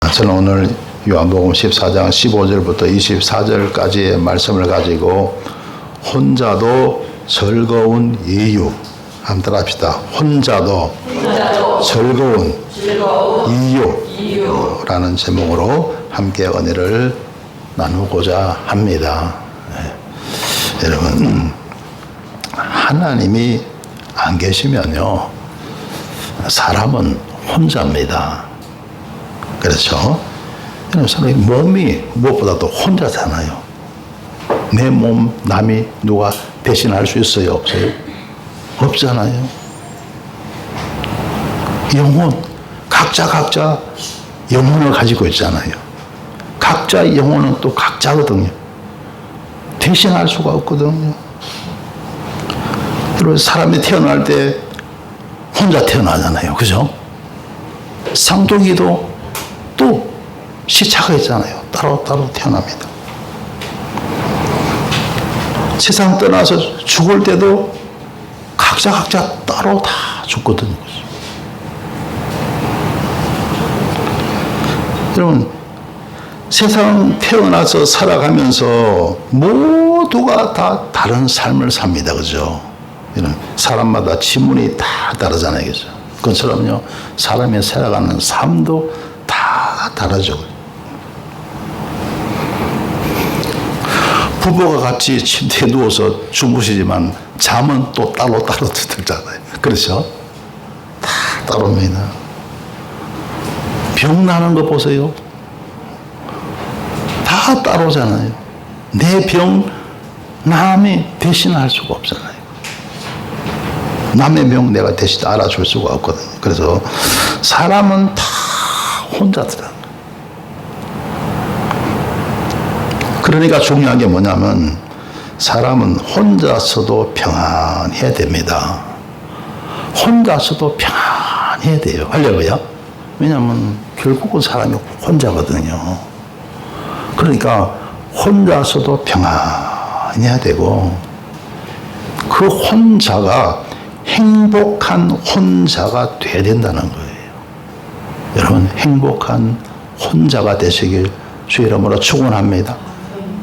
저는 오늘 요한복음 14장 15절부터 24절까지의 말씀을 가지고 혼자도 즐거운 이유 한번 따라합시다. 혼자도 즐거운 이유라는 제목으로 함께 은혜를 나누고자 합니다. 네. 여러분, 하나님이 안 계시면요, 사람은 혼자입니다. 그렇죠? 사람의 몸이 무엇보다도 혼자잖아요. 내 몸 남이 누가 대신할 수 있어요? 없어요? 없잖아요. 영혼, 각자 영혼을 가지고 있잖아요. 각자의 영혼은 또 각자거든요. 대신할 수가 없거든요. 여러분, 사람이 태어날 때 혼자 태어나잖아요. 그죠? 쌍둥이도 또 시차가 있잖아요. 따로따로 태어납니다. 세상 떠나서 죽을 때도 각자 따로 다 죽거든요. 여러분, 세상 태어나서 살아가면서 모두가 다 다른 삶을 삽니다. 그죠? 이런 사람마다 지문이 다 다르잖아요. 그죠? 그것처럼요, 사람이 살아가는 삶도 다 다르죠. 부부가 같이 침대에 누워서 주무시지만 잠은 또 따로 들잖아요. 그렇죠? 다 따로입니다. 병 나는 거 보세요. 다 따로잖아요. 내 병 남이 대신할 수가 없잖아요. 남의 병 내가 대신 알아줄 수가 없거든요. 그래서 사람은 다 혼자더라. 그러니까 중요한 게 뭐냐면 사람은 혼자서도 평안해야 됩니다. 혼자서도 평안해야 돼요. 할렐루야. 왜냐하면 결국은 사람이 혼자거든요. 그러니까 혼자서도 평안해야 되고, 그 혼자가 행복한 혼자가 돼야 된다는 거예요. 여러분, 행복한 혼자가 되시길 주의 이름으로 축원합니다.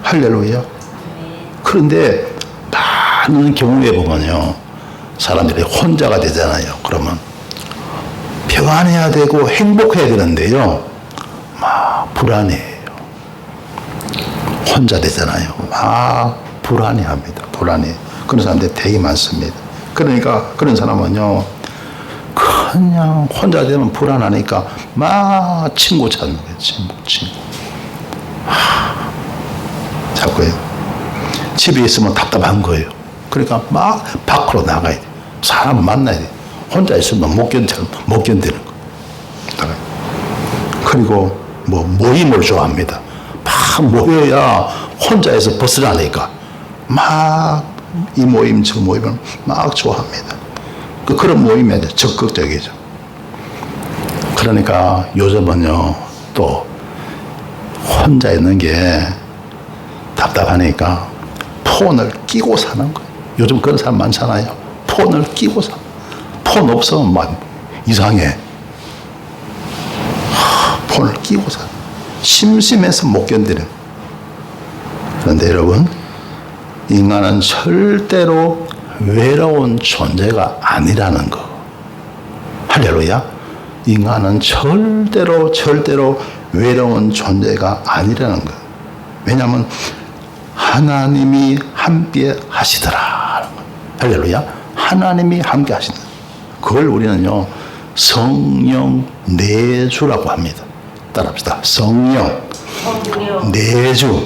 할렐루야. 그런데 많은 경우에 보면요, 사람들이 혼자가 되잖아요. 그러면 평안해야 되고 행복해야 되는데요, 막 불안해요. 혼자 되잖아요. 막 불안해합니다. 불안해. 그런 사람들이 되게 많습니다. 그러니까 그런 사람은요, 그냥 혼자 되면 불안하니까 막 친구 찾는 거예요. 친구. 자꾸요. 집에 있으면 답답한 거예요. 그러니까 막 밖으로 나가야 돼. 사람 만나야 돼. 혼자 있으면 못 견디는 거. 그리고 모임을 좋아합니다. 막 모여야 혼자에서 벗어나니까 막 이 모임 저 모임을 막 좋아합니다. 그런 모임에 적극적이죠. 그러니까 요즘은요, 또 혼자 있는 게 답답하니까 폰을 끼고 사는 거예요. 요즘 그런 사람 많잖아요. 폰을 끼고 사. 폰 없으면 막 이상해. 폰을 끼고 사. 심심해서 못 견디는. 그런데 여러분, 인간은 절대로 외로운 존재가 아니라는 거. 할렐루야. 인간은 절대로 외로운 존재가 아니라는 거. 왜냐하면 하나님이 함께 하시더라. 할렐루야. 하나님이 함께 하신다. 그걸 우리는요, 성령 내주라고 합니다. 따라합시다. 성령 내주.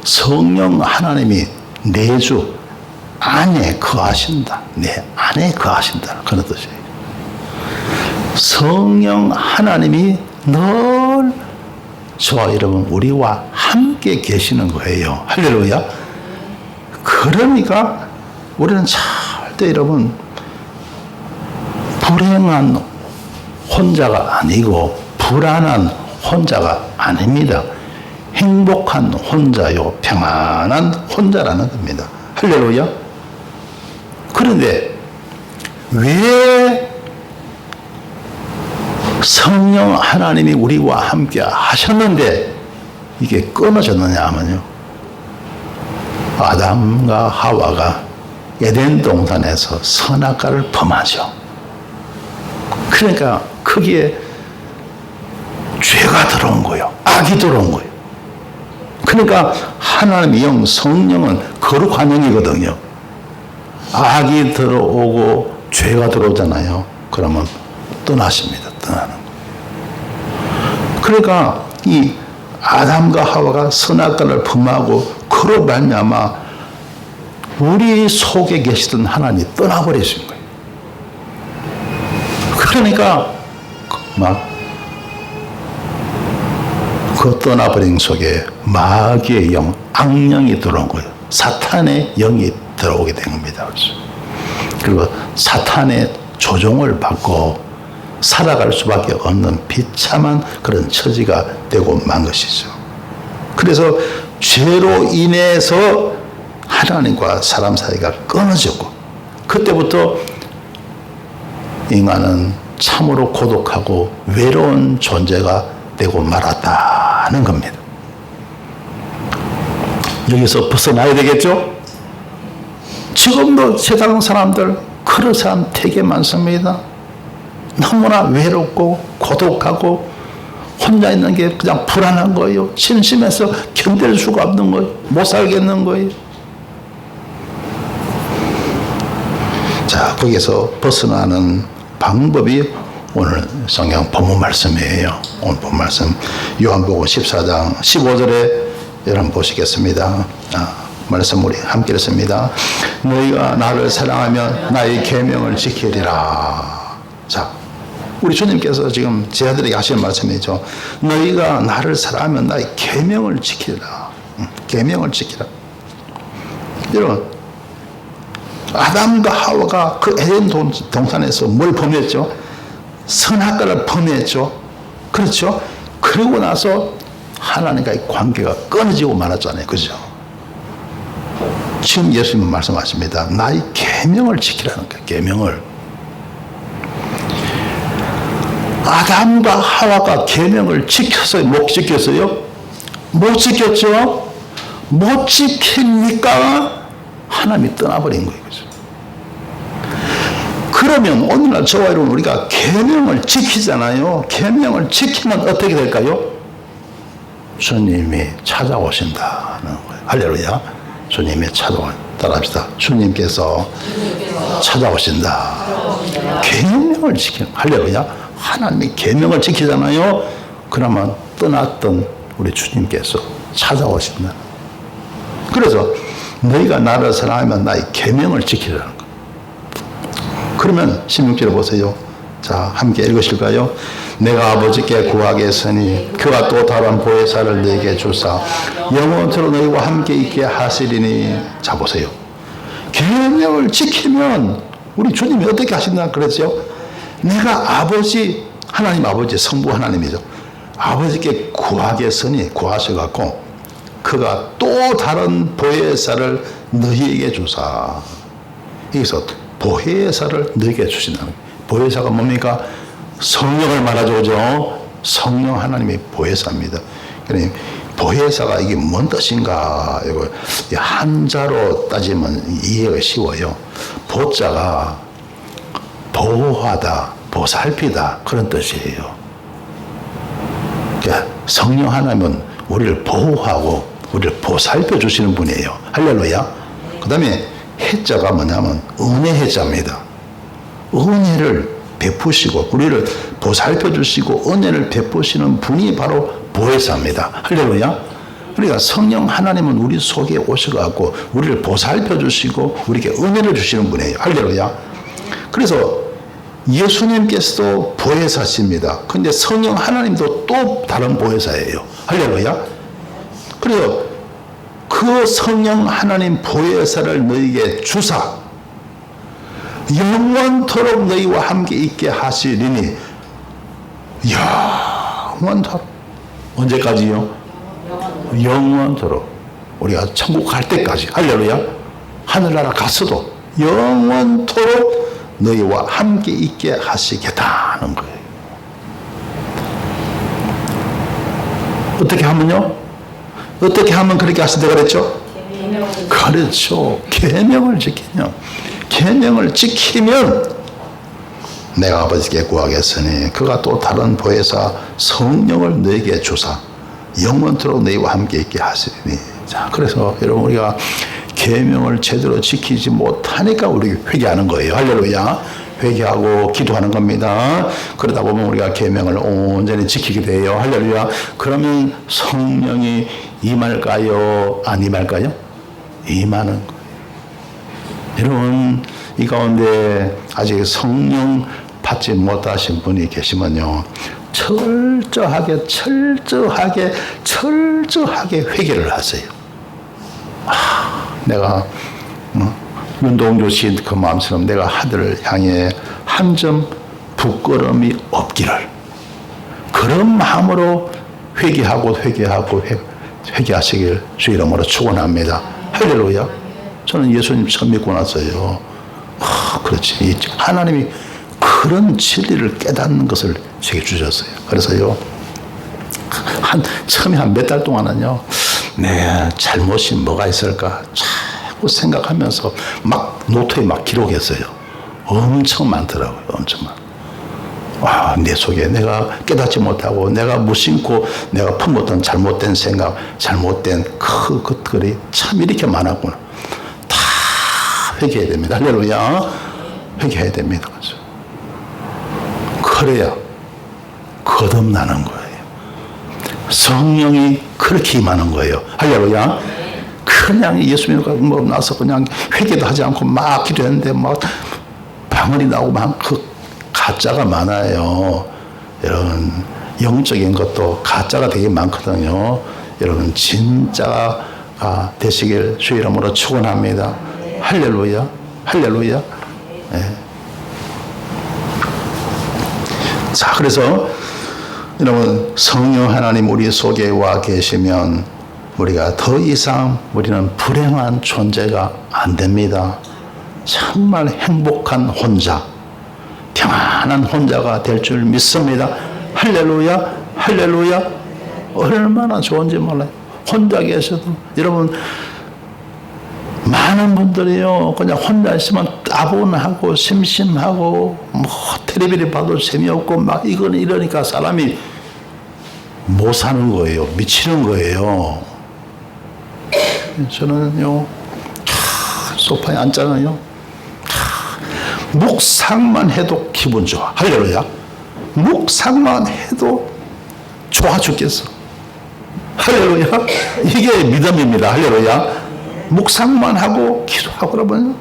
성령 하나님이 내주 안에 거하신다. 내 안에 거하신다. 그런 뜻이에요. 성령 하나님이 늘 저와 여러분, 우리와 함께 계시는 거예요. 할렐루야. 그러니까 우리는 절대 여러분, 불행한 혼자가 아니고 불안한 혼자가 아닙니다. 행복한 혼자요, 평안한 혼자라는 겁니다. 할렐루야. 그런데 왜 성령 하나님이 우리와 함께 하셨는데 이게 끊어졌느냐 하면요, 아담과 하와가 에덴 동산에서 선악과를 범하죠. 그러니까 거기에 죄가 들어온 거예요. 악이 들어온 거예요. 그러니까 하나님의 영, 성령은 거룩한 영이거든요. 악이 들어오고 죄가 들어오잖아요. 그러면 떠나십니다. 떠나는 거예요. 그러니까 이 아담과 하와가 선악과를 범하고 그로 말미암아 우리 속에 계시던 하나님이 떠나버리신 거예요. 그러니까 막 그 떠나버린 속에 마귀의 영, 악령이 들어온 거예요. 사탄의 영이 들어오게 된 겁니다. 그리고 사탄의 조종을 받고 살아갈 수밖에 없는 비참한 그런 처지가 되고 만 것이죠. 그래서 죄로 인해서 하나님과 사람 사이가 끊어졌고, 그때부터 인간은 참으로 고독하고 외로운 존재가 되고 말았다는 겁니다. 여기서 벗어나야 되겠죠? 지금도 세상 사람들 그런 사람 되게 많습니다. 너무나 외롭고 고독하고 혼자 있는 게 그냥 불안한 거예요. 심심해서 견딜 수가 없는 거예요. 못 살겠는 거예요. 자, 거기서 벗어나는 방법이 오늘 성경 본문 말씀이에요. 오늘 본문 말씀 요한복음 14장 15절에 여러분 보시겠습니다. 말씀 우리 함께 읽습니다. 너희가 나를 사랑하면 나의 계명을 지키리라. 자, 우리 주님께서 지금 제자들에게 하시는 말씀이죠. 너희가 나를 사랑하면 나의 계명을 지키라. 계명을 지키라. 여러분, 아담과 하와가 그 에덴 동산에서 뭘 범했죠? 선악과를 범했죠. 그렇죠? 그리고 나서 하나님과의 관계가 끊어지고 말았잖아요. 그죠? 지금 예수님은 말씀하십니다. 나의 계명을 지키라는 거예요. 계명을. 아담과 하와가 계명을 지켰어요? 못 지켰어요? 못 지켰죠? 못 지키니까 하나님이 떠나버린 거예요. 그죠? 그러면 오늘날 저와 여러분 우리가 계명을 지키잖아요. 계명을 지키면 어떻게 될까요? 주님이 찾아오신다는 거예요. 할렐루야. 주님이 따라합시다. 주님께서 찾아오신다. 계명을 지키는, 할렐루야. 하나님이 계명을 지키잖아요. 그러면 떠났던 우리 주님께서 찾아오신다. 그래서 너희가 나를 사랑하면 나의 계명을 지키라는 거예요. 그러면 16절을 보세요. 자, 함께 읽으실까요? 내가 아버지께 구하겠으니 그가 또 다른 보혜사를 너희에게 주사 영원토록 너희와 함께 있게 하시리니. 자, 보세요. 계명을 지키면 우리 주님이 어떻게 하신다 그랬죠? 내가 아버지, 하나님 아버지, 성부 하나님이죠. 아버지께 구하겠으니, 구하셔갖고 그가 또 다른 보혜사를 너희에게 주사. 여기서 보혜사를 너희에게 주신다는 거예요. 보혜사가 뭡니까? 성령을 말하죠. 그죠? 성령 하나님의 보혜사입니다. 그러니 보혜사가 이게 뭔 뜻인가? 이거 한자로 따지면 이해가 쉬워요. 보자가 보호하다, 보살피다 그런 뜻이에요. 그러니까 성령 하나님은 우리를 보호하고 우리를 보살펴 주시는 분이에요. 할렐루야. 그 다음에 해자가 뭐냐면 은혜 해자입니다. 은혜를 베푸시고 우리를 보살펴 주시고 은혜를 베푸시는 분이 바로 보혜사입니다. 할렐루야. 그러니까 성령 하나님은 우리 속에 오셔가지고 우리를 보살펴 주시고 우리에게 은혜를 주시는 분이에요. 할렐루야. 그래서 예수님께서도 보혜사십니다. 근데 성령 하나님도 또 다른 보혜사예요. 할렐루야. 그래서 그 성령 하나님 보혜사를 너희에게 주사 영원토록 너희와 함께 있게 하시리니. 이야, 영원토록. 언제까지요? 영원토록. 우리가 천국 갈 때까지. 할렐루야. 하늘나라 갔어도 영원토록 너희와 함께 있게 하시겠다는 거예요. 어떻게 하면요? 어떻게 하면 그렇게 하시다 그랬죠? 그렇죠. 계명을 지키면, 계명을 지키면 내가 아버지께 구하겠으니 그가 또 다른 보혜사 성령을 너에게 주사 영원토록 너희와 함께 있게 하시니. 자, 그래서 여러분 우리가 계명을 제대로 지키지 못하니까 우리 회개하는 거예요. 할렐루야. 회개하고 기도하는 겁니다. 그러다 보면 우리가 계명을 온전히 지키게 돼요. 할렐루야. 그러면 성령이 임할까요? 안 임할까요? 임하는 거예요. 여러분 이 가운데 아직 성령 받지 못하신 분이 계시면요, 철저하게 회개를 하세요. 내가 윤동주 씨 그 마음처럼 내가 하늘을 향해 한 점 부끄러움이 없기를, 그런 마음으로 회개하시길 주 이름으로 축원합니다. 할렐루야. 저는 예수님 처음 믿고 났어요. 그렇지. 하나님이 그런 진리를 깨닫는 것을 제게 주셨어요. 그래서요, 처음에 한 몇 달 동안은요, 내 잘못이 뭐가 있을까 자꾸 생각하면서 막 노트에 막 기록했어요. 엄청 많더라고요. 엄청 많아. 와, 내 속에 내가 깨닫지 못하고 내가 무심코 내가 품었던 잘못된 생각, 잘못된 그 것들이 참 이렇게 많았구나. 다 회개해야 됩니다. 할렐루야. 회개해야 됩니다. 그래야 거듭나는 거예요. 성령이 그렇게 임하는 거예요. 할렐루야. 그냥 예수 믿고 뭐 나서 그냥 회개도 하지 않고 막 기도했는데 막 방언이 나오고 막 그 가짜가 많아요. 여러분 영적인 것도 가짜가 되게 많거든요. 여러분 진짜가 되시길 주 이름으로 축원합니다. 할렐루야. 할렐루야. 네. 자, 그래서 여러분 성령 하나님 우리 속에 와 계시면 우리가 더 이상 우리는 불행한 존재가 안 됩니다. 정말 행복한 혼자, 평안한 혼자가 될 줄 믿습니다. 할렐루야. 할렐루야. 얼마나 좋은지 몰라요. 혼자 계셔도 여러분 많은 분들이요 그냥 혼자 있으면 따분하고 심심하고 뭐 텔레비를 봐도 재미없고 막 이건 이러니까 사람이 못 사는 거예요. 미치는 거예요. 저는요 소파에 앉잖아요. 묵상만 해도 기분 좋아. 할렐루야. 묵상만 해도 좋아 죽겠어. 할렐루야. 이게 믿음입니다. 할렐루야. 묵상만 하고 기도하고 그러면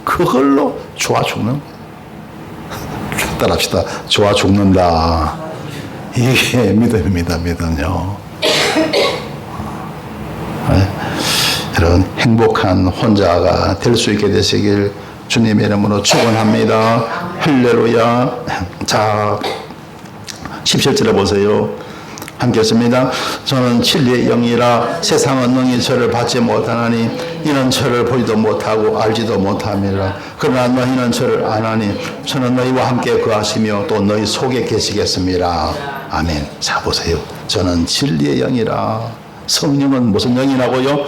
그걸로 좋아 죽는 거예요. 따라합시다. 좋아 죽는다. 이게 믿음입니다. 믿음요. 이런 행복한 혼자가 될 수 있게 되시길 주님의 이름으로 축원합니다. 할렐루야. 자, 17절에 보세요. 함께 했습니다. 저는 진리의 영이라 세상은 능히 저를 받지 못하나니 이는 저를 보지도 못하고 알지도 못함이라. 그러나 너희는 저를 아나니 저는 너희와 함께 거하시며 또 너희 속에 계시겠습니다. 아멘. 자, 보세요. 저는 진리의 영이라. 성령은 무슨 영이라고요?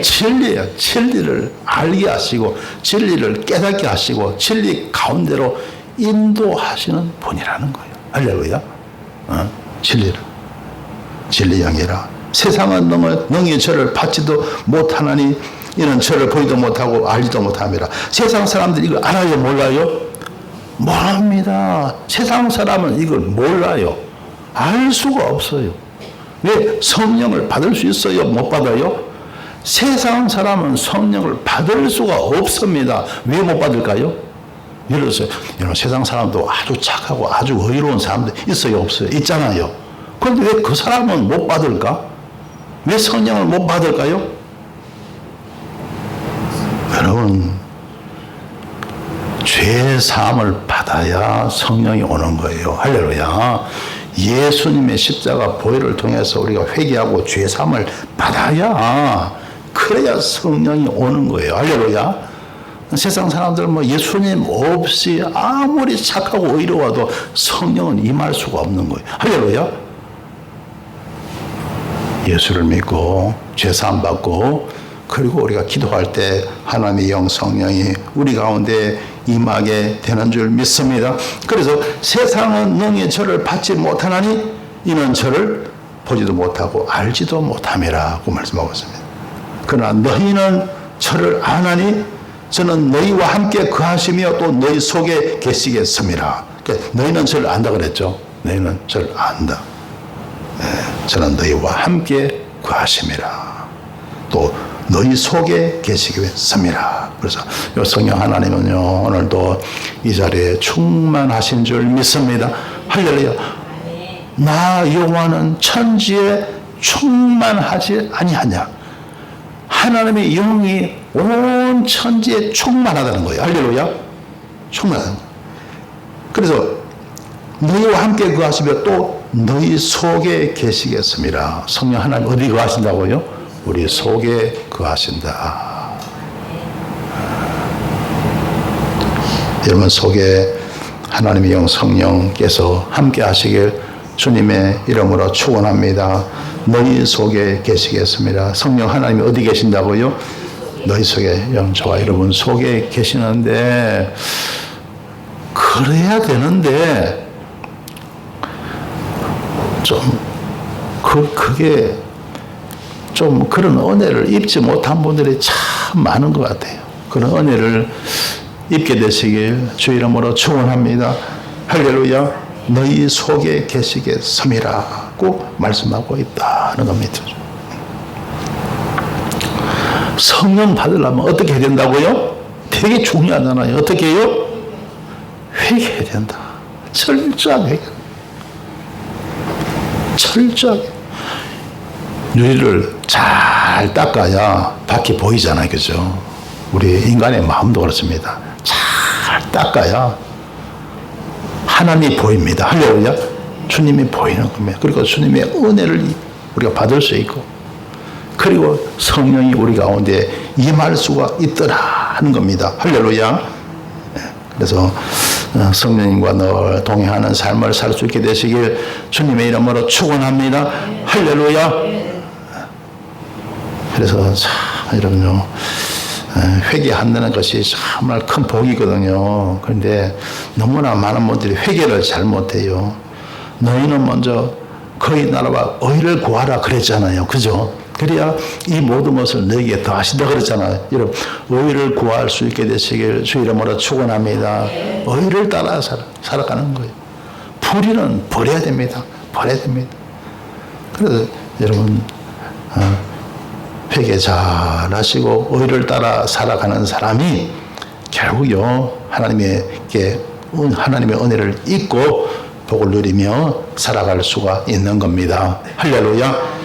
진리예요. 진리를 알게 하시고 진리를 깨닫게 하시고 진리 가운데로 인도하시는 분이라는 거예요. 할렐루야. 진리를. 진리 영이라. 세상은 능히 저를 받지도 못하나니 이는 저를 보지도 못하고 알지도 못함이라. 세상 사람들이 이걸 알아요? 몰라요? 모릅니다. 세상 사람은 이걸 몰라요. 알 수가 없어요. 왜? 성령을 받을 수 있어요? 못 받아요? 세상 사람은 성령을 받을 수가 없습니다. 왜 못 받을까요? 예를 들어서 여러분 세상 사람도 아주 착하고 아주 의로운 사람들 있어요? 없어요? 있잖아요. 그런데 왜 그 사람은 못 받을까? 왜 성령을 못 받을까요? 여러분 죄 사함을 받아야 성령이 오는 거예요. 할렐루야. 예수님의 십자가 보혈을 통해서 우리가 회개하고 죄 사함을 받아야 그래야 성령이 오는 거예요. 할렐루야. 세상 사람들은 뭐 예수님 없이 아무리 착하고 의로워도 성령은 임할 수가 없는 거예요. 할렐루야. 예수를 믿고 죄사함 받고 그리고 우리가 기도할 때 하나님의 영 성령이 우리 가운데 임하게 되는 줄 믿습니다. 그래서 세상은 능히 저를 받지 못하나니 이는 저를 보지도 못하고 알지도 못함이라고 말씀하고 있습니다. 그러나 너희는 저를 아나니 저는 너희와 함께 거하시며 또 너희 속에 계시겠습니다. 그러니까 너희는 저를 안다 그랬죠. 너희는 저를 안다. 네, 저는 너희와 함께 거하심이라. 또 너희 속에 계시겠습니다. 그래서 성령 하나님은요 오늘도 이 자리에 충만하신 줄 믿습니다. 할렐루야. 나 여호와는 천지에 충만하지 아니하냐. 하나님의 영이 온 천지에 충만하다는 거예요. 할렐루야. 충만하다는 거예요. 그래서 너희와 함께 거하시며 또 너희 속에 계시겠습니다. 성령 하나님 어디 거하신다고요? 우리 속에 거하신다. 여러분 속에 하나님의 영 성령께서 함께 하시길 주님의 이름으로 축원합니다. 너희 속에 계시겠습니다. 성령 하나님이 어디 계신다고요? 너희 속에, 저와 여러분 속에 계시는데 그래야 되는데 그게 좀 그런 은혜를 입지 못한 분들이 참 많은 것 같아요. 그런 은혜를 입게 되시길 주 이름으로 축원합니다. 할렐루야. 너희 속에 계시겠음이라고 말씀하고 있다는 겁니다. 성령 받으려면 어떻게 해야 된다고요? 되게 중요하잖아요. 어떻게 해요? 회개해야 된다. 철저하게 회개. 철저하게. 유리를 잘 닦아야 밖이 보이잖아요. 그죠? 우리 인간의 마음도 그렇습니다. 잘 닦아야 하나님이 보입니다. 할렐루야. 주님이 보이는 겁니다. 그리고 주님의 은혜를 우리가 받을 수 있고 그리고 성령이 우리 가운데 임할 수가 있더라 하는 겁니다. 할렐루야. 그래서 성령님과 늘 동행하는 삶을 살 수 있게 되시길 주님의 이름으로 축원합니다. 할렐루야. 그래서 참 여러분요 회개한다는 것이 정말 큰 복이거든요. 그런데 너무나 많은 분들이 회개를 잘못해요. 너희는 먼저 거의 나라와 의를 구하라 그랬잖아요. 그죠? 그래야 이 모든 것을 너희에게 더하신다 그랬잖아요. 여러분 의를 구할 수 있게 되시길 주 이름으로 축원합니다. 의를 따라 살아가는 거예요. 불의는 버려야 됩니다. 버려야 됩니다. 그래서 여러분 회개 잘 하시고 의를 따라 살아가는 사람이 결국요 하나님의 은혜를 잊고 복을 누리며 살아갈 수가 있는 겁니다. 할렐루야.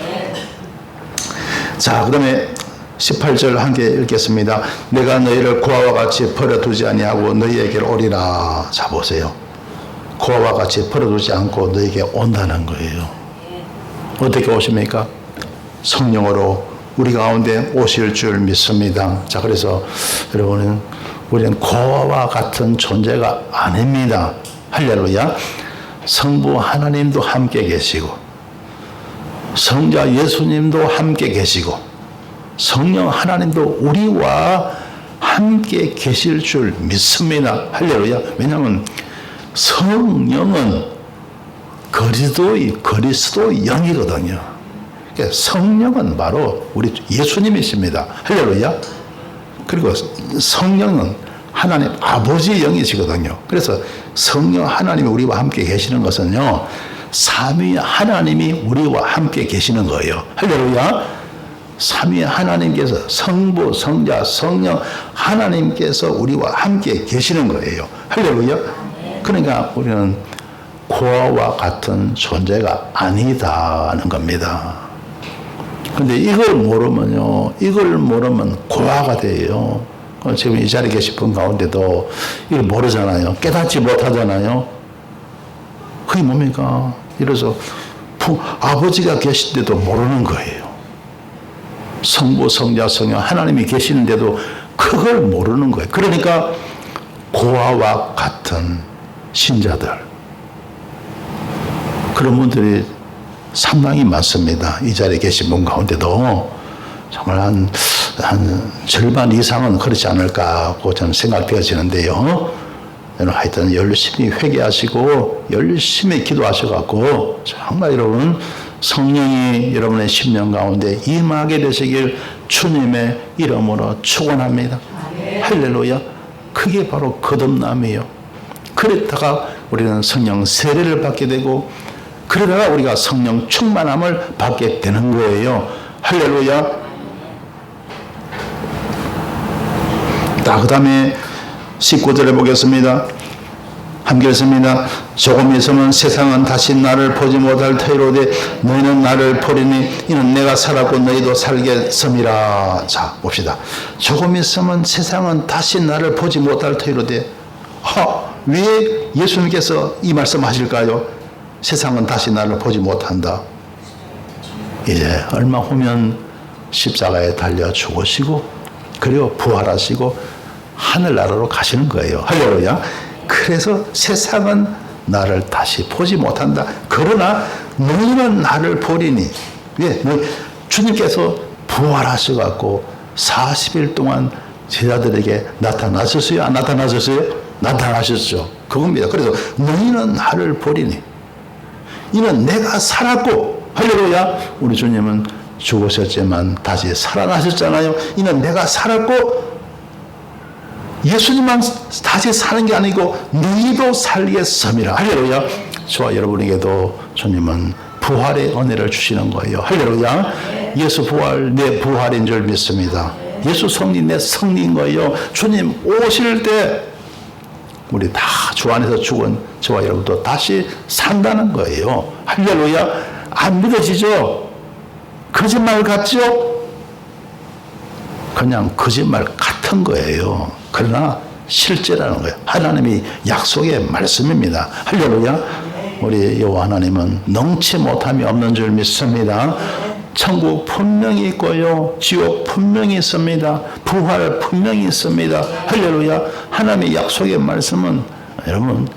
자, 그다음에 18절 함께 읽겠습니다. 내가 너희를 고아와 같이 버려두지 아니하고 너희에게로 오리라. 자, 보세요. 고아와 같이 버려두지 않고 너희에게 온다는 거예요. 어떻게 오십니까? 성령으로 우리 가운데 오실 줄 믿습니다. 자, 그래서 여러분은 우리는 고아와 같은 존재가 아닙니다. 할렐루야. 성부 하나님도 함께 계시고 성자 예수님도 함께 계시고 성령 하나님도 우리와 함께 계실 줄 믿습니다. 할렐루야. 왜냐하면 성령은 그리스도 영이거든요. 그러니까 성령은 바로 우리 예수님이십니다. 할렐루야. 그리고 성령은 하나님 아버지의 영이시거든요. 그래서 성령 하나님이 우리와 함께 계시는 것은요 삼위 하나님이 우리와 함께 계시는 거예요. 할렐루야. 삼위 하나님께서 성부, 성자, 성령 하나님께서 우리와 함께 계시는 거예요. 할렐루야. 그러니까 우리는 고아와 같은 존재가 아니다는 겁니다. 근데 이걸 모르면 고아가 돼요. 지금 이 자리에 계신 분 가운데도 이걸 모르잖아요. 깨닫지 못하잖아요. 그게 뭡니까? 이래서 아버지가 계신데도 모르는 거예요. 성부, 성자, 성령 하나님이 계시는데도 그걸 모르는 거예요. 그러니까 고아와 같은 신자들 그런 분들이 상당히 많습니다. 이 자리에 계신 분 가운데도 정말 한 절반 이상은 그렇지 않을까 하고 저는 생각되어지는데요. 여러분 하여튼 열심히 회개하시고 열심히 기도하셔갖고 정말 여러분 성령이 여러분의 심령 가운데 임하게 되시길 주님의 이름으로 축원합니다. 할렐루야. 그게 바로 거듭남이에요. 그랬다가 우리는 성령 세례를 받게 되고 그러다가 우리가 성령 충만함을 받게 되는 거예요. 할렐루야. 그 다음에 19절에 보겠습니다. 함께 읽습니다. 조금 있으면 세상은 다시 나를 보지 못할 터이로되 너희는 나를 보리니 이는 내가 살았고 너희도 살겠음이라. 자 봅시다. 조금 있으면 세상은 다시 나를 보지 못할 터이로되 왜 예수님께서 이 말씀 하실까요? 세상은 다시 나를 보지 못한다. 이제 얼마 후면 십자가에 달려 죽으시고 그리고 부활하시고 하늘나라로 가시는 거예요. 할렐루야. 그래서 세상은 나를 다시 보지 못한다. 그러나 너희는 나를 보리니. 왜? 주님께서 부활하셔갖고 40일 동안 제자들에게 나타나셨어요? 안 나타나셨어요? 나타나셨죠. 그겁니다. 그래서 너희는 나를 보리니. 이는 내가 살았고, 할렐루야. 우리 주님은 죽으셨지만 다시 살아나셨잖아요. 이는 내가 살았고 예수님만 다시 사는 게 아니고 너희도 살겠음이라. 할렐루야. 저와 여러분에게도 주님은 부활의 은혜를 주시는 거예요. 할렐루야. 예수 부활 내 부활인 줄 믿습니다. 예수 승리 내 승리인 거예요. 주님 오실 때 우리 다 주 안에서 죽은 저와 여러분도 다시 산다는 거예요. 할렐루야. 안 믿어지죠? 거짓말 같죠? 그냥 거짓말 같은 거예요. 그러나 실제라는 거예요. 하나님이 약속의 말씀입니다. 할렐루야. 우리 여호와 하나님은 능치 못함이 없는 줄 믿습니다. 천국 분명히 있고요. 지옥 분명히 있습니다. 부활 분명히 있습니다. 할렐루야. 하나님의 약속의 말씀은 여러분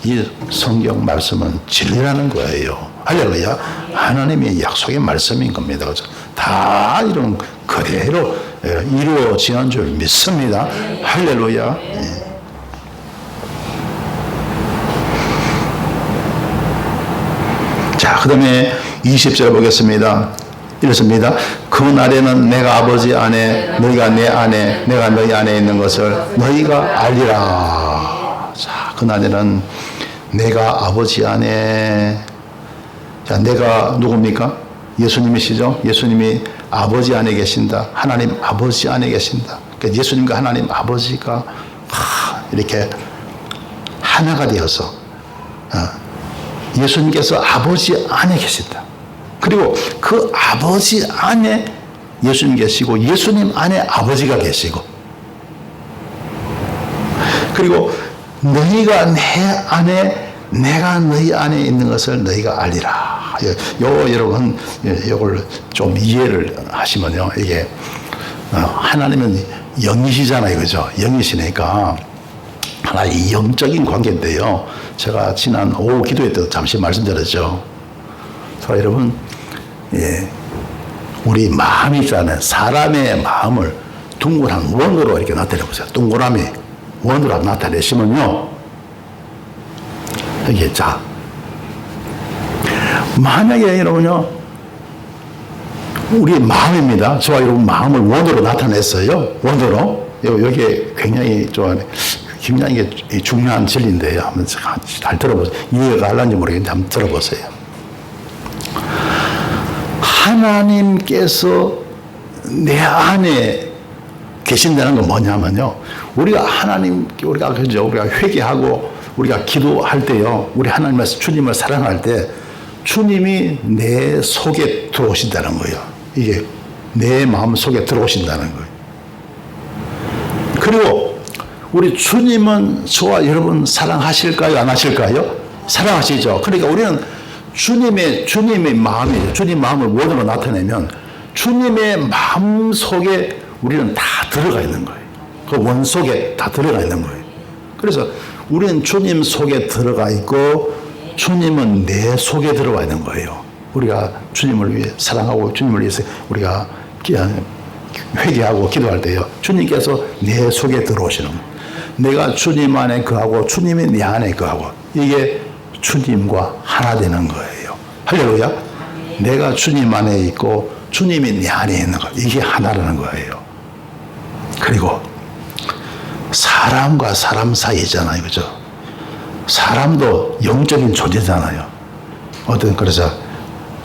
이 성경 말씀은 진리라는 거예요. 할렐루야. 하나님의 약속의 말씀인 겁니다. 그렇죠? 다 이런 그대로 이루어지는 줄 믿습니다. 할렐루야. 자, 그 다음에 20절 보겠습니다. 이렇습니다. 그 날에는 내가 아버지 안에 너희가 내 안에 내가 너희 안에 있는 것을 너희가 알리라. 자, 그 날에는 내가 아버지 안에. 자, 내가 누굽니까? 예수님이시죠? 예수님이 아버지 안에 계신다. 하나님 아버지 안에 계신다. 그러니까 예수님과 하나님 아버지가 이렇게 하나가 되어서 예수님께서 아버지 안에 계신다. 그리고 그 아버지 안에 예수님 계시고 예수님 안에 아버지가 계시고 그리고 너희가 내 안에 내가 너희 안에 있는 것을 너희가 알리라. 여러분 이걸 좀 이해를 하시면요. 이게 하나님은 영이시잖아요. 그죠? 영이시니까 하나의 영적인 관계인데요. 제가 지난 오후 기도회 때도 잠시 말씀드렸죠. 자, 여러분 우리 마음이 있잖아요. 사람의 마음을 둥그란 원으로 이렇게 나타내 보세요. 동그라미 원으로 나타내시면요. 이게 자 만약에 여러분요 우리 마음입니다. 저와 여러분 마음을 원으로 나타냈어요. 원으로 여기에 굉장히 굉장히 중요한 진리인데요. 한번 잘 들어보세요. 이해가 갈란지 모르겠는데 한번 들어보세요. 하나님께서 내 안에 계신다는 건 뭐냐면요. 우리가 회개하고 우리가 기도할 때요. 우리 하나님께서 주님을 사랑할 때 주님이 내 속에 들어오신다는 거예요. 이게 내 마음 속에 들어오신다는 거예요. 그리고 우리 주님은 저와 여러분 사랑하실까요? 안 하실까요? 사랑하시죠. 그러니까 우리는 주님의 마음이죠. 주님 마음을 원으로 나타내면 주님의 마음 속에 우리는 다 들어가 있는 거예요. 그 원 속에 다 들어가 있는 거예요. 그래서 우리는 주님 속에 들어가 있고 주님은 내 속에 들어가 있는 거예요. 우리가 주님을 위해 사랑하고 주님을 위해서 우리가 회개하고 기도할 때요. 주님께서 내 속에 들어오시는 거예요. 내가 주님 안에 거하고 주님이 내 안에 거하고 이게 주님과 하나 되는 거예요. 할렐루야. 내가 주님 안에 있고 주님이 내 안에 있는 거. 이게 하나라는 거예요. 그리고 사람과 사람 사이잖아요. 그죠? 사람도 영적인 존재잖아요. 그래서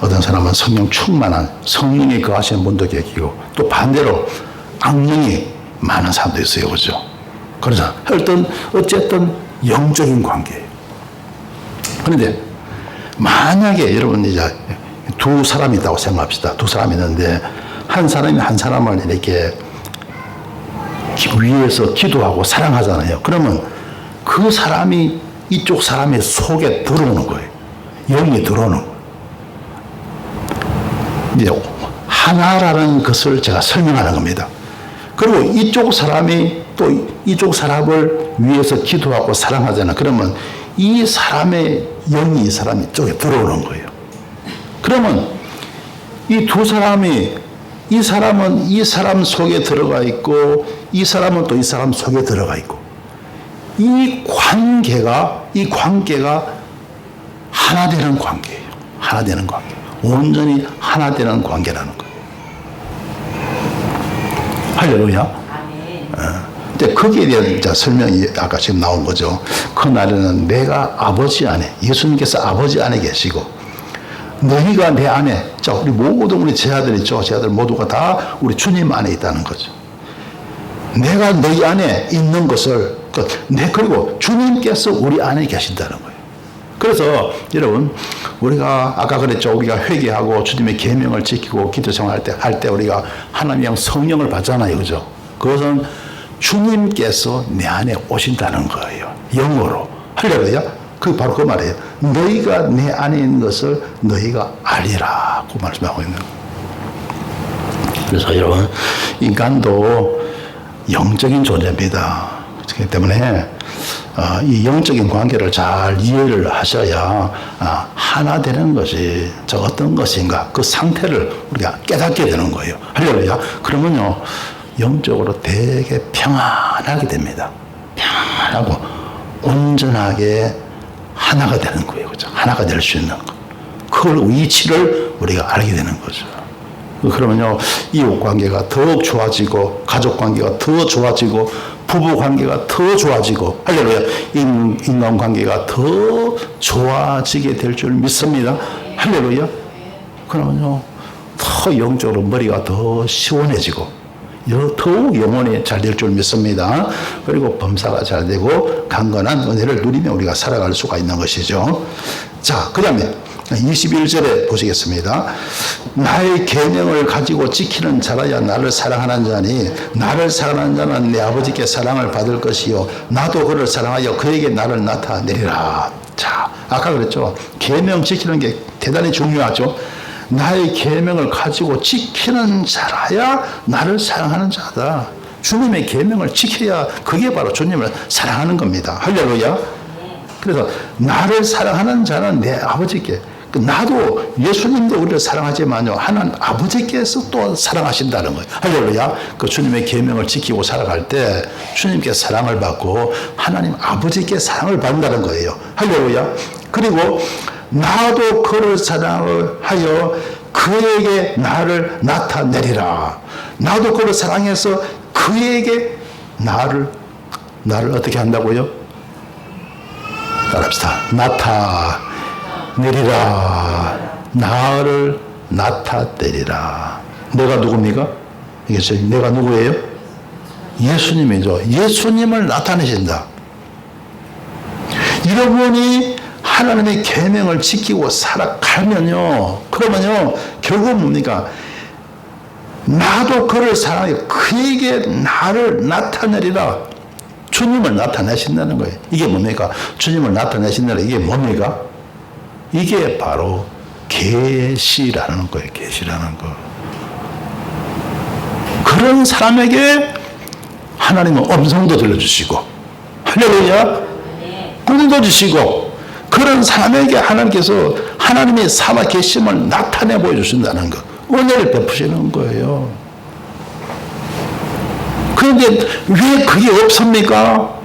어떤 사람은 성령 충만한 성령이 거하시는 분도 계시고 또 반대로 악령이 많은 사람도 있어요. 그죠? 그래서 어쨌든 영적인 관계예요. 그런데 만약에 여러분 이제 두 사람이 있다고 생각합시다. 두 사람이 있는데 한 사람이 한 사람을 이렇게 위해서 기도하고 사랑하잖아요. 그러면 그 사람이 이쪽 사람의 속에 들어오는 거예요. 영이 들어오는 거예요. 이제 하나라는 것을 제가 설명하는 겁니다. 그리고 이쪽 사람이 또 이쪽 사람을 위해서 기도하고 사랑하잖아요. 그러면 이 사람의 영이 이 사람 쪽에 들어오는 거예요. 그러면 이 두 사람이 이 사람은 이 사람 속에 들어가 있고 이 사람은 또 이 사람 속에 들어가 있고 이 관계가 하나 되는 관계예요. 하나 되는 관계. 온전히 하나 되는 관계라는 거예요. 할렐루야. 근데 거기에 대한 설명이 아까 지금 나온 거죠. 그날에는 내가 아버지 안에, 예수님께서 아버지 안에 계시고 너희가 내 안에, 자, 우리 모든 우리 제자들 있죠. 제자들 모두가 다 우리 주님 안에 있다는 거죠. 내가 너희 안에 있는 것을, 그리고 주님께서 우리 안에 계신다는 거예요. 그래서 여러분, 우리가 아까 그랬죠. 우리가 회개하고 주님의 계명을 지키고 기도 생활할 때 우리가 하나님의 성령을 받잖아요. 그죠? 그것은 주님께서 내 안에 오신다는 거예요. 영으로. 할렐루야. 그 바로 그 말이에요. 너희가 내 안에 있는 것을 너희가 알리라고 말씀하고 있는 거예요. 그래서 여러분, 인간도 영적인 존재입니다. 그렇기 때문에 이 영적인 관계를 잘 이해를 하셔야 하나 되는 것이 어떤 것인가 그 상태를 우리가 깨닫게 되는 거예요. 할렐루야. 그러면요 영적으로 되게 평안하게 됩니다. 평안하고 온전하게 하나가 되는 거예요. 그죠? 하나가 될 수 있는 거. 그 위치를 우리가 알게 되는 거죠. 그러면요 이웃 관계가 더욱 좋아지고 가족 관계가 더 좋아지고 부부 관계가 더 좋아지고 할렐루야 인간 관계가 더 좋아지게 될 줄 믿습니다. 할렐루야. 그러면요 더 영적으로 머리가 더 시원해지고 더욱 영혼이 잘 될 줄 믿습니다. 그리고 범사가 잘 되고 강건한 은혜를 누리며 우리가 살아갈 수가 있는 것이죠. 자, 그 다음에 21절에 보시겠습니다. 나의 계명을 가지고 지키는 자라야 나를 사랑하는 자니 나를 사랑하는 자는 내 아버지께 사랑을 받을 것이요 나도 그를 사랑하여 그에게 나를 나타내리라. 자, 아까 그랬죠. 계명 지키는 게 대단히 중요하죠. 나의 계명을 가지고 지키는 자라야 나를 사랑하는 자다. 주님의 계명을 지켜야 그게 바로 주님을 사랑하는 겁니다. 할렐루야. 그래서 나를 사랑하는 자는 내 아버지께, 나도 예수님도 우리를 사랑하지만요 하나님 아버지께서 또 사랑하신다는 거예요. 할렐루야. 그 주님의 계명을 지키고 살아갈 때 주님께 사랑을 받고 하나님 아버지께 사랑을 받는다는 거예요. 할렐루야. 그리고 나도 그를 사랑을 하여 그에게 나를 나타내리라. 나도 그를 사랑해서 그에게 나를 어떻게 한다고요? 따라합시다. 나타내리라. 나를 나타내리라. 내가 누굽니까? 이게 내가 누구예요? 예수님이죠. 예수님을 나타내신다. 여러분이 하나님의 계명을 지키고 살아가면요, 그러면요, 결국 뭡니까? 나도 그를 사랑해 그에게 나를 나타내리라. 주님을 나타내신다는 거예요. 이게 뭡니까? 주님을 나타내신다는 이게 뭡니까? 이게 바로 계시라는 거예요. 계시라는 거. 그런 사람에게 하나님은 음성도 들려주시고, 할렐루야, 꿈도 주시고, 그런 사람에게 하나님께서 하나님의 살아계심을 나타내 보여주신다는 것. 은혜를 베푸시는 거예요. 그런데 왜 그게 없습니까?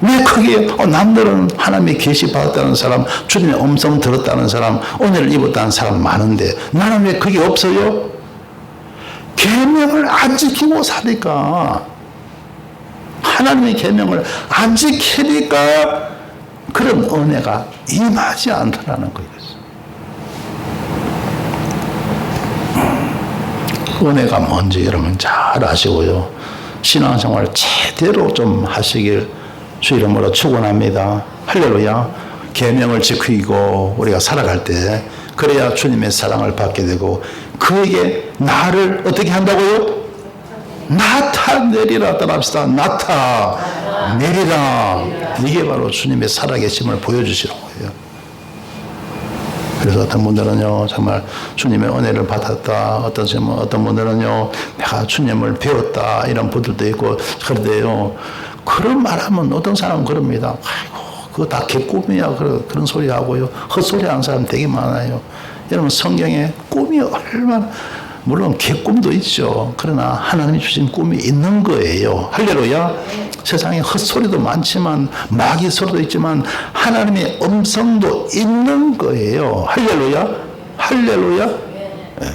왜 그게 남들은 하나님의 계시 받았다는 사람, 주님의 음성 들었다는 사람, 은혜를 입었다는 사람 많은데 나는 왜 그게 없어요? 계명을 안 지키고 사니까, 하나님의 계명을 안 지키니까 그런 은혜가 임하지 않더라는 거예요. 은혜가 뭔지 여러분 잘 아시고요. 신앙생활 제대로 좀 하시길 주 이름으로 축원합니다. 할렐루야. 계명을 지키고 우리가 살아갈 때 그래야 주님의 사랑을 받게 되고 그에게 나를 어떻게 한다고요? 나타내리라. 따라합시다. 나타내리라. 이게 바로 주님의 살아계심을 보여주시는 거예요. 그래서 어떤 분들은요, 정말 주님의 은혜를 받았다. 어떤 분들은요, 내가 주님을 배웠다. 이런 분들도 있고, 그런데요, 그런 말 하면 어떤 사람은 그럽니다. 아이고, 그거 다 개꿈이야. 그런 소리 하고요. 헛소리 하는 사람 되게 많아요. 여러분, 성경에 꿈이 얼마나, 물론 개꿈도 있죠. 그러나 하나님이 주신 꿈이 있는 거예요. 할렐루야. 세상에 헛소리도 많지만 마귀 소리도 있지만 하나님의 음성도 있는 거예요. 할렐루야. 할렐루야. 네.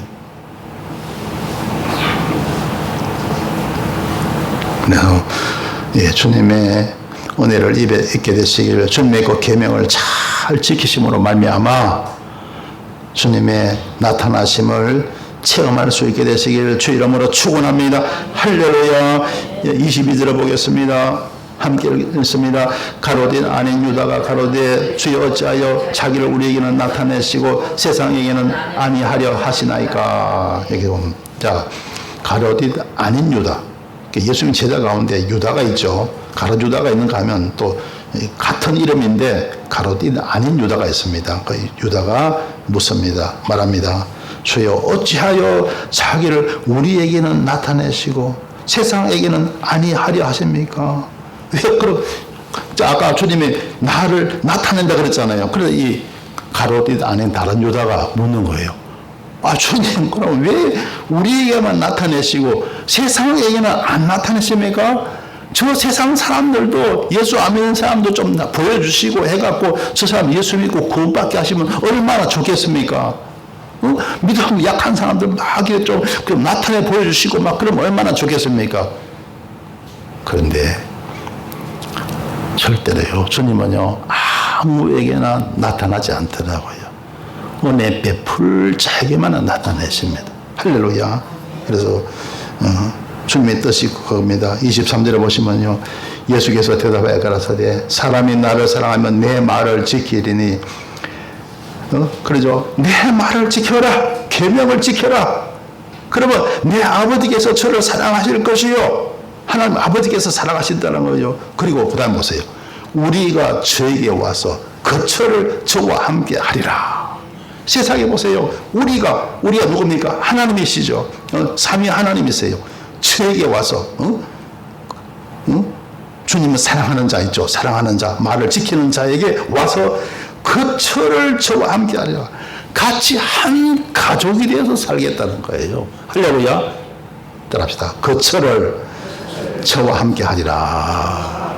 그래서 주님의 은혜를 입에 있게 되시기를, 주님의 그 계명을 잘 지키심으로 말미암아 주님의 나타나심을 체험할 수 있게 되시기를 주 이름으로 축원합니다. 할렐루야. 22절을 보겠습니다. 함께 읽습니다. 가로된 아닌 유다가 가로되 주여 어찌하여 자기를 우리에게는 나타내시고 세상에게는 아니하려 하시나이까. 여기 보면, 자, 가로된 아닌 유다. 예수님 제자 가운데 유다가 있죠. 가롯 유다가 있는가 하면 또 같은 이름인데 가롯된 아닌 유다가 있습니다. 그 유다가 묻습니다. 말합니다. 주여 어찌하여 자기를 우리에게는 나타내시고 세상에게는 아니하려 하십니까? 왜 그럼? 아까 주님이 나를 나타낸다 그랬잖아요. 그래서 이 가롯 아닌 다른 유다가 묻는 거예요. 아, 주님, 그럼 왜 우리에게만 나타내시고 세상에게는 안 나타내십니까? 저 세상 사람들도, 예수 안 믿는 사람도 좀 보여주시고 해갖고 저 사람 예수 믿고 구원받게 하시면 얼마나 좋겠습니까? 믿음 약한 사람들 막 좀 나타내 보여주시고 막 그러면 얼마나 좋겠습니까? 그런데 절대로요, 주님은요, 아무에게나 나타나지 않더라고요. 은혜 베풀 자에게만 나타내십니다. 할렐루야. 그래서 주님의 뜻이 그겁니다. 23절에 보시면요, 예수께서 대답하여 가라사대 사람이 나를 사랑하면 내 말을 지키리니, 그러죠. 내 말을 지켜라. 계명을 지켜라. 그러면 내 아버지께서 저를 사랑하실 것이요. 하나님 아버지께서 사랑하신다는 거죠. 그리고 그 다음 보세요. 우리가 저에게 와서 거처를 저와 함께 하리라. 세상에 보세요. 우리가 누굽니까? 하나님이시죠. 삼위 하나님이세요. 저에게 와서 주님은 사랑하는 자 있죠. 사랑하는 자, 말을 지키는 자에게 와서 거처를 저와 함께 하리라. 같이 한 가족이 되어서 살겠다는 거예요. 할렐루야. 따라합시다. 거처를 저와 함께 하리라.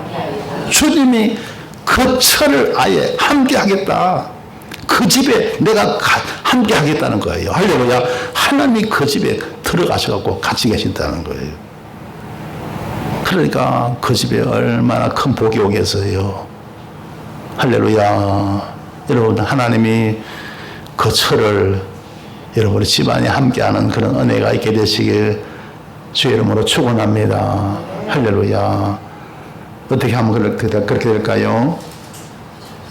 주님이 거처를 아예 함께 하겠다. 그 집에 내가 함께 하겠다는 거예요. 할렐루야. 하나님이 그 집에 들어가셔서 같이 계신다는 거예요. 그러니까 그 집에 얼마나 큰 복이 오겠어요. 할렐루야. 여러분, 하나님이 거처를 여러분의 집안에 함께하는 그런 은혜가 있게 되시길 주 이름으로 축원합니다. 할렐루야. 어떻게 하면 그렇게 될까요?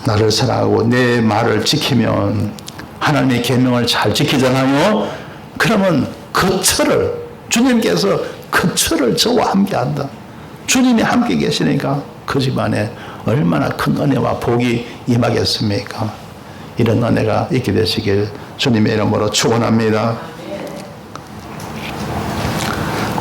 나를 사랑하고 내 말을 지키면, 하나님의 계명을 잘 지키잖아요. 그러면 거처를, 주님께서 거처를 저와 함께 한다. 주님이 함께 계시니까 그 집안에 얼마나 큰 은혜와 복이 임하겠습니까? 이런 은혜가 있게 되시길 주님의 이름으로 축원합니다.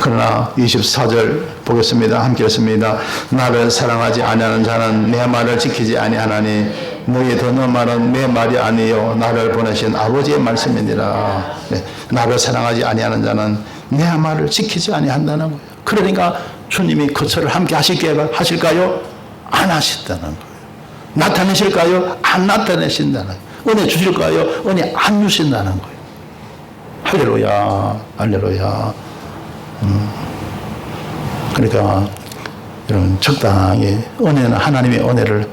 그러나 24절 보겠습니다. 함께 읽습니다. 나를 사랑하지 아니하는 자는 내 말을 지키지 아니하나니 너희 듣는 말은 내 말이 아니요 나를 보내신 아버지의 말씀이니라. 네, 나를 사랑하지 아니하는 자는 내 말을 지키지 아니한다는 거예요. 그러니까 주님이 거처를 함께 하실까요? 안 하신다는 거예요. 나타내실까요? 안 나타내신다는 거예요. 은혜 주실까요? 은혜 안 주신다는 거예요. 할렐루야, 할렐루야. 그러니까 여러분 적당히 은혜는 하나님의 은혜를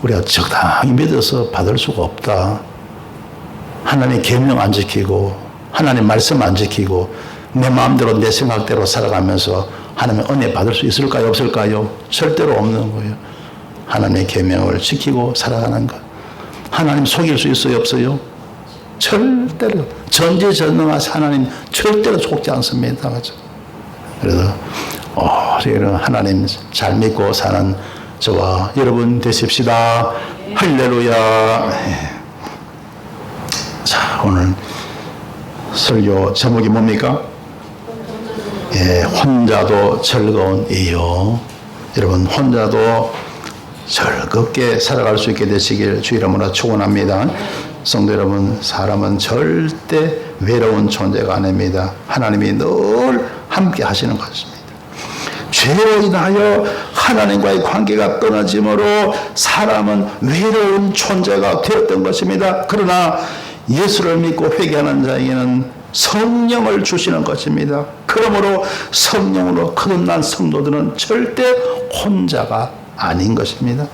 우리가 적당히 믿어서 받을 수가 없다. 하나님의 계명 안 지키고 하나님 말씀 안 지키고 내 마음대로 내 생각대로 살아가면서 하나님의 은혜 받을 수 있을까요? 없을까요? 절대로 없는 거예요. 하나님의 계명을 지키고 살아가는 것. 하나님 속일 수 있어요? 없어요? 절대로 전지전능하신 하나님 절대로 속지 않습니다. 그렇죠? 그래서 이런 하나님 잘 믿고 사는 저와 여러분 되십시다. 할렐루야. 자, 오늘 설교 제목이 뭡니까? 예, 혼자도 즐거운 이유. 여러분 혼자도 즐겁게 살아갈 수 있게 되시길 주 이름으로 축원합니다. 성도 여러분, 사람은 절대 외로운 존재가 아닙니다. 하나님이 늘 함께 하시는 것입니다. 죄로 인하여 하나님과의 관계가 끊어짐으로 사람은 외로운 존재가 되었던 것입니다. 그러나 예수를 믿고 회개하는 자에게는 성령을 주시는 것입니다. 그러므로 성령으로 거듭난 성도들은 절대 혼자가 아닌 것입니다.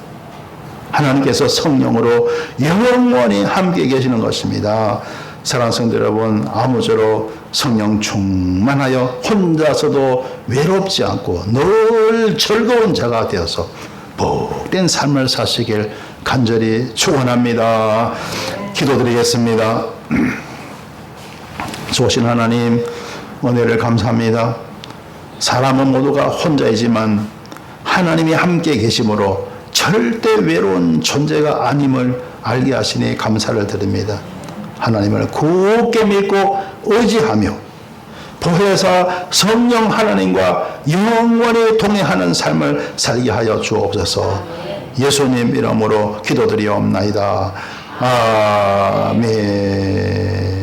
하나님께서 성령으로 영원히 함께 계시는 것입니다. 사랑하는 성도 여러분, 아무쪼록 성령 충만하여 혼자서도 외롭지 않고 늘 즐거운 자가 되어서 복된 삶을 사시길 간절히 축원합니다. 기도드리겠습니다. 좋으신 하나님, 은혜를 감사합니다. 사람은 모두가 혼자이지만 하나님이 함께 계심으로 절대 외로운 존재가 아님을 알게 하시니 감사를 드립니다. 하나님을 굳게 믿고 의지하며 보혜사 성령 하나님과 영원히 동행하는 삶을 살게 하여 주옵소서. 예수님 이름으로 기도드리옵나이다. 아멘.